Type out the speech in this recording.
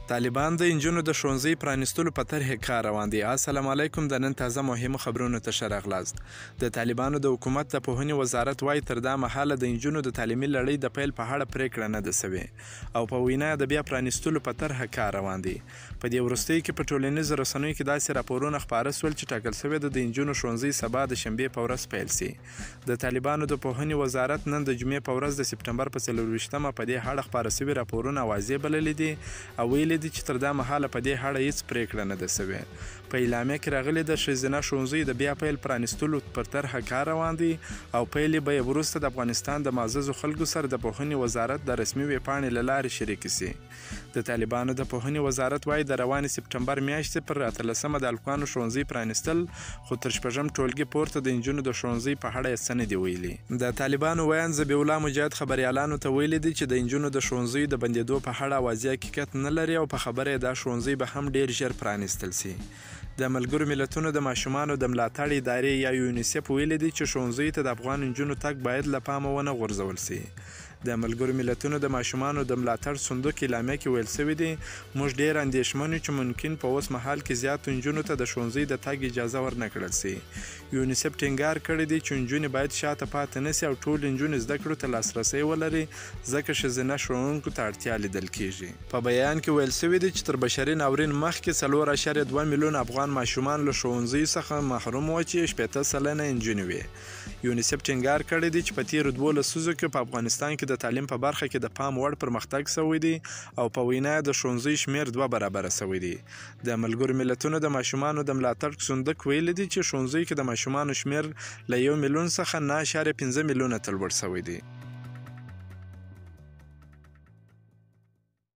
طالبان د انجونو د ښوونځي پرانیستلو په طرحې کار روان دي. السلام علیکم. د نن تازه مهمو خبرونو ته ښه راغلاست. د طالبانو د حکومت د پوهنې وزارت وایي تر دا مهاله د انجونو د تعلیمي لړۍ د پیل په اړه پریکړه نه ده سوې او په وینا د بیا پرانیستلو په طرحه کار روان دي. په دې وروستیو کې په ټولنیزو رسنیو کې داسې راپورونه خپاره سول چې ټاکل سوې ده د انجونو ښوونځي سبا د شنبې په ورځ پیل سي. د طالبانو د پوهنې وزارت نن د جمعې په ورځ د سپټمبر په 24مه په دې اړه خپاره سوي راپورونه واضح بللي دي او ویلي دي چې تر دا مهاله په دې اړه هیڅ پریکړه نه ده سوې. په اعلامیه کې راغلي د ښځینه ښوونځیو د بیا پیل پرانیستلو پر طرحه کار روان دی او پیل به یې وروسته د افغانستان د معززو خلکو سره د پوهنې وزارت د رسمي ویبپاڼې له لارې شریک سي. د طالبانو د پوهنې وزارت وایي د روانې سپټمبر میاشتې پر 18مه د هلکانو ښوونځي پرانیستل، خو تر شپږم ټولګي پورته د انجونو د ښوونځي په اړه یې څه نه دي ویلي. د طالبانو ویاند ذبیح الله مجاهد خبریالانو ته ویلي دي چې د انجونو د ښوونځیو د بندېدو په اړه واضح حقیقت نه لري او په خبره یې دا ښوونځي به هم ډیر ژر پرانیستل سي. د ملګرو ملتونو د ماشومانو د ملاتړ ادارې یا یونیسف ویلي دي چې ښوونځیو ته د افغان نجونو تګ باید له پامه ونه غورځول سي. د ملګرو ملتونو د ماشومانو د ملاتړ صندوق اعلامیه کې ویل سوي دي موږ ډیر اندېښمن یو چې ممکن په اوس مهال کې زیاتو نجونو ته د ښوونځي د تګ اجازه ورنه کړل سي. یونیسف ټینګار کړی دی چې نجونې باید شاته پاتې نه سي او ټولې نجونې زده کړو ته لاسرسی ولري ځکه ښځینه ښوونکو ته اړتیا لیدل کیږي. په بیان کې ویل سوي دي چې تر بشري ناورین مخکې 4.2 میلیون افغان ماشومان له ښوونځیو څخه محروم وو چې 80 سلنه نجونې وې. یونیسف ټینګار کړی دی چې په تیرو 12 لسیزو کې په افغانستان کې د تعلیم په برخه کې د پام وړ پرمختګ سوی دی او په وینا د ښوونځي شمیر 2 برابره سوی دی. د ملګرو ملتونو د ماشومانو د ملاتړ صندوق ویلي دی چې ښوونځي کې د ماشومانو شمیر له 1 میلیون څخه 9.5 میلیونه ته لوړ سوی دی.